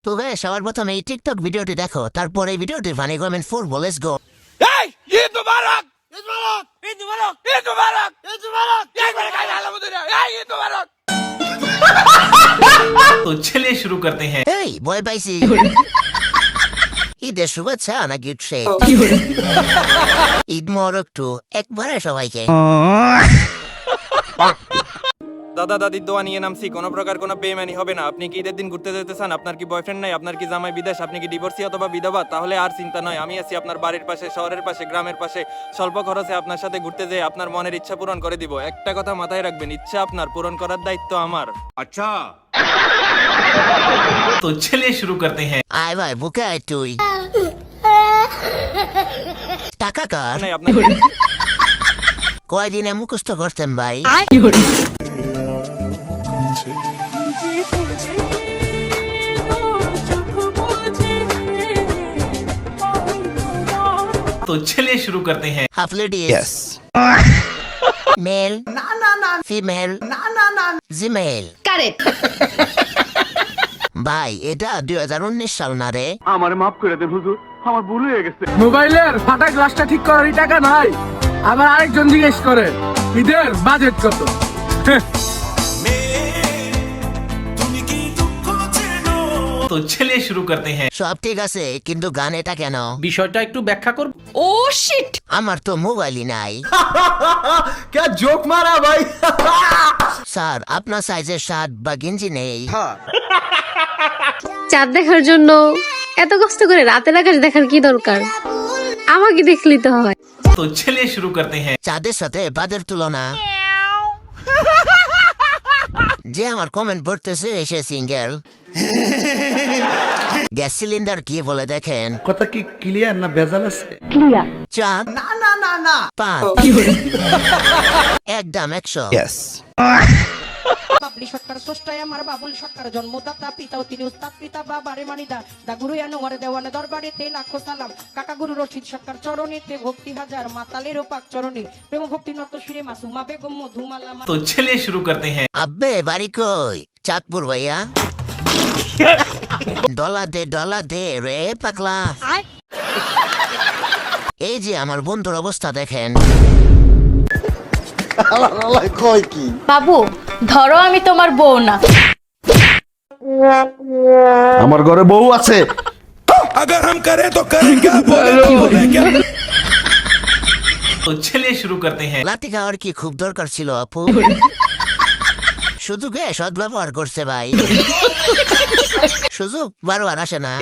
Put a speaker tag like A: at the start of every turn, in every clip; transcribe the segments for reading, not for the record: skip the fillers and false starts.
A: তো গাইস সবার প্রথমে এই টিকটক ভিডিওটি দেখো, তারপর এই ভিডিওটি ফানি কমেন্ট করবো। Let's go.
B: এই ঈদ মুবারক ঈদ মুবারক ঈদ মুবারক ঈদ মুবারক ঈদ মুবারক একবার গাইস আলহামদুলিল্লাহ এই ঈদ মুবারক।
C: तो चलिए शुरू करते हैं।
A: এই বয় পাইছি ঈদের শুভেচ্ছা না গিফট সে ঈদ মোবারক টু একবারে সবাইকে।
D: দাদা দাদির দোয়া নিয়ে নামছি, কোনো প্রকার কোনো বেইমানি হবে না। আপনি কি ঈদের দিন ঘুরতে যেতে চান? আপনার কি বয়ফ্রেন্ড নাই? আপনার কি জামাই বিদেশ? আপনি কি ডিভোর্সি অথবা বিধবা? তাহলে আর চিন্তা নয়, আমি আছি আপনার বাড়ির পাশে, শহরের পাশে, গ্রামের পাশে। স্বল্প খরচে আপনার সাথে ঘুরতে যেয়ে আপনার মনের ইচ্ছা পূরণ করে দিব। একটা কথা মাথায় রাখবেন, ইচ্ছা আপনার, পূরণ করার দায়িত্ব আমার।
B: আচ্ছা
C: तो चलिए शुरू करते हैं।
A: আয় ভাই বুকে আয় তুই টাকা কার
D: নাই আপনার
A: কয়দিনে মুখস্থ করতেন ভাই?
C: तो चलिए शुरू करते हैं।
A: Half ladies male female Gmail.
E: Correct.
A: ভাই এটা 2019 সাল না রে?
F: মোবাইলের ফাটা গ্লাসটা ঠিক করার টাকা নাই, আবার আরেকজন জিজ্ঞেস করে ঈদের বাজেট কত।
C: तो चलिए शुरू करते हैं।
A: সব ঠিক আছে কিন্তু গান এটা কেন?
F: বিষয়টা একটু ব্যাখ্যা করব।
E: ও শিট।
A: আমার তো মোবাইলই নাই।
B: क्या जोक मारा भाई।
A: স্যার আপনার সাইজের শার্ট বা গেঞ্জি নেই?
G: চাঁদ দেখার জন্য এত কষ্ট করে রাতের আকাশ দেখার কি দরকার? আমাকে দেখলি তো হয়।
C: तो चलिए शुरू करते हैं।
A: চাঁদের সাথে বাদের তুলনা। যে আমার কমেন্ট পড়তেছে এসে সিঙ্গেল। গ্যাস সিলিন্ডার কি বলে দেখেন?
H: কথা কি ক্লিয়ার না ভেজাল আছে?
A: চাঁদ না পাঁচ একদম 100।
I: বাবলি সরকার স্রষ্টায় আমার বাবুল সরকার জন্মদাতা পিতা ও তিনি উস্তাদ পিতা বাবারে মানিদা দা গুরু আনোয়ার দেওয়ানে দরবারেতে লাখো সালাম কাকা গুরু রশিদ সরকার চরণেতে ভক্তি হাজার মাতালের পাক চরণে প্রেম ভক্তি নত শিরে মাসুমা বেগম মধুমালা।
C: तो चलिए शुरू करते हैं।
A: আব্বে বাড়ি কই? চাঁদপুর ভাইয়া। ডলা দে রে পাগলা। এই যে আমার বন্ধুর অবস্থা দেখেন।
E: বাবু ধরো আমি তোমার বউ না।
H: আমার ঘরে বউ আছে।
B: अगर हम करें तो करें क्या बोले क्या।
C: तो चलिए शुरू करते हैं।
A: লাঠি খাওয়ার কি খুব দরকার ছিল আপু? শুধু গে সদ্ব্যবহার করছে ভাই। সুযোগ বারবার আসে না।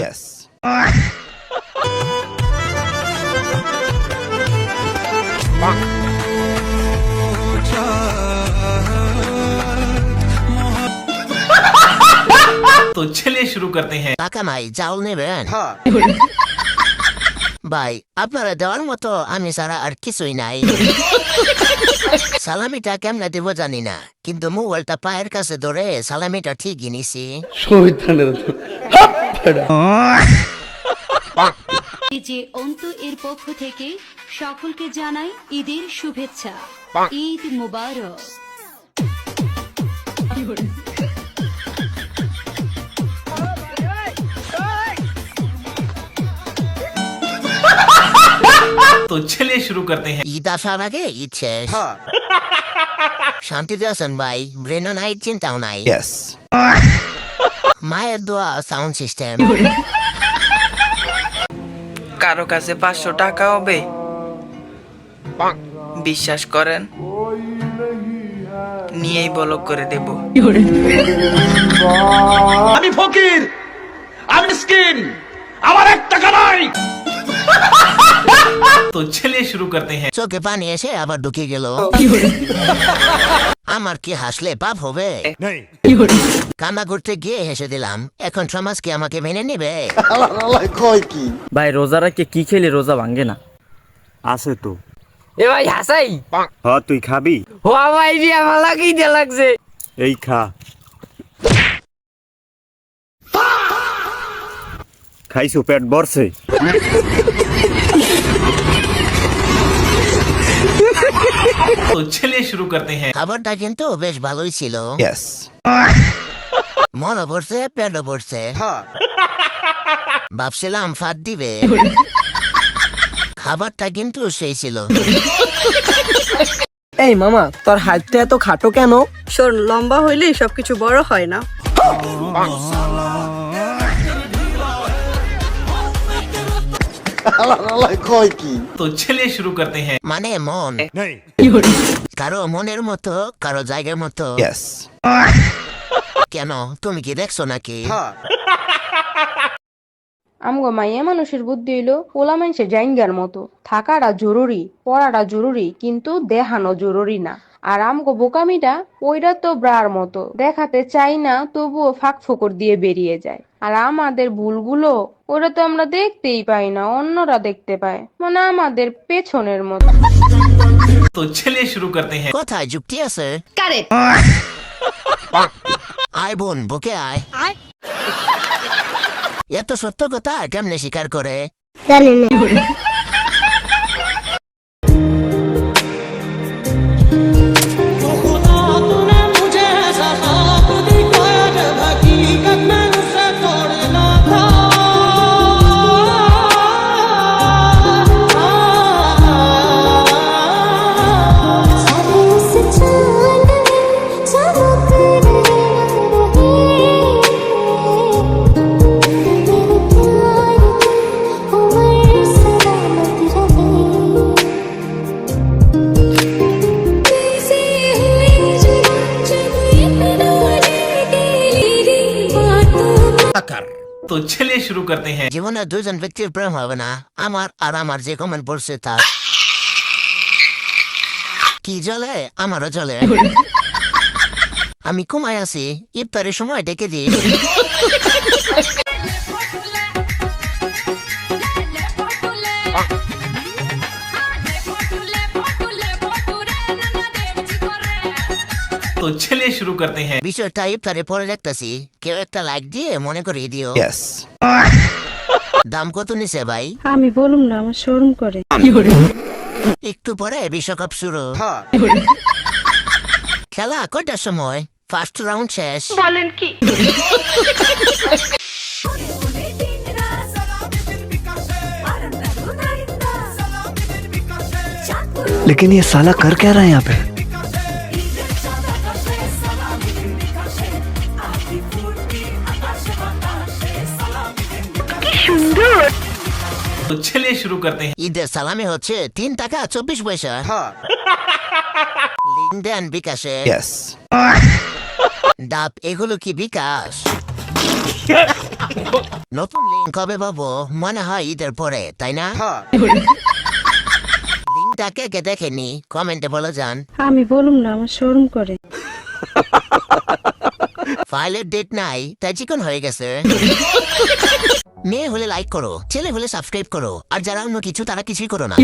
C: तो चलिए शुरू करते हैं।
A: টাকা নাই চাউল নেবেন? ভাই আপনারা দেওয়ার মতো আমি ছাড়া আর কিছুই নাই। সালামিটা কেমনে দেবো জানি না, কিন্তু মোবাইলটা পায়ের কাছে ধরে সালামিটা ঠিকই নিছি।
J: যে অন্তু এর পক্ষ থেকে সকলকে জানাই ঈদের শুভেচ্ছা। ঈদ মুবারক।
C: तो चलिए शुरू करते हैं।
A: ঈদ আসার আগে ঈদ শেষ। শান্তিতে আছেন ভাই? ব্রেনও নাই চিন্তাও নাই। মায়ের দোয়া সাউন্ড সিস্টেম।
K: কারো কাছে 500 টাকা হবে? বিশ্বাস করেন, নিয়েই ব্লক করে দেব।
B: আমি ফকির, আমি মিসকিন, আমার 1 টাকা নাই।
C: तो चलिए शुरू करते हैं।
A: চোখে পানি এসে আবার ঢুকে গেল। আমার কি হাসলে পাপ হবে? কান্না করতে গিয়ে হেসে দিলাম। এখন সমাজ কি আমাকে মেনে নিবে?
K: ভাই রোজা রাখে কি খেলে রোজা ভাঙে না?
H: আছে তো।
K: এ ভাই হাসাই।
H: হ্যাঁ তুই খাবি?
K: ও ভাই রিয়া ভালো লাগিয়ে লাগছে।
H: এই খা। খাইছো পেট ভরছে?
C: तो चलिए शुरू करते हैं।
A: খাবারটা কিন্তু বেশ ভালোই ছিল। মনে পড়ছে পেটও পড়ছে ভাবছিলাম ফাঁদ দিবে খাবারটা কিন্তু সেই ছিল।
K: এই মামা তোর হাতটা এত খাটো কেন?
E: শোন, লম্বা হইলেই সবকিছু বড় হয় না।
C: तो चलिए शुरू करते हैं।
A: মানে মন কারো মনের মতো কারো জায়গার মতো। কেন তুমি কি দেখছো নাকি?
I: আমগো মাইয়া মানুষের বুদ্ধি হইলো পোলা মানুষের জাইঙ্গার মতো, থাকাটা জরুরি, পড়াটা জরুরি, কিন্তু দেখানো জরুরি না। আর আমগো বোকামিটা ওইটা তো ব্রার মতো, দেখাতে চাই না তবুও ফাঁক ফোকর দিয়ে বেরিয়ে যায়। আর আমাদের ভুলগুলো ওরা তো আমরা দেখতেই পাই না, অন্যরা দেখতে পায়, মানে আমাদের পেছনের মতো।
C: तो चलिए शुरू करते हैं।
A: কোথায় যুক্তি আছে?
E: কারেক্ট।
A: আয় বোন বুকে আয়। এত সত্য কথা কেমনে স্বীকার করে?
G: জানি না।
C: तो चलिए शुरू करते हैं।
A: জীবনে দুজন ব্যক্তির প্রেম হবে না, আমার আর আমার যে কমেন্ট পড়ছে তার। কি জ্বলে? আমারও জ্বলে। আমি ঘুমায় আছি, ইফতারের সময় ডেকে দিই।
C: तो चलिए शुरू करते हैं।
A: বিষয়টা ইফতারে পরে দেখতেছি, কেউ একটা লাইক দিয়ে মনে করিয়ে দিও। দাম কত নিছে ভাই?
E: আমি বলুম না, আমার শরম করে।
A: একটু পরে বিশ্বকাপ শুরু। খেলা কয়টার সময়? ফার্স্ট রাউন্ড শেষ।
E: বলেন কি?
K: लेकिन ये साला कर क्या रहा है यहाँ पे?
C: तो चलिए शुरू करते हैं।
A: ঈদের সালামি হচ্ছে 3 টাকা 24 পয়সা। লিঙ্ক দেন বিকাশে। ডাব এগুলো কি বিকাশ? নতুন লিঙ্ক কবে পাবো? মনে হয় ঈদের পরে, তাই না? লিঙ্কটা কে কে দেখেনি কমেন্টে বলে যান।
E: আমি বলুম না, আমার শরম করে।
A: ফাইলের ডেট নাই তাই চিকন হয়ে গেছে। মেয়ে হলে লাইক করো, ছেলে হলে সাবস্ক্রাইব করো, আর যারা অন্য কিছু তারা কিছুই করো না।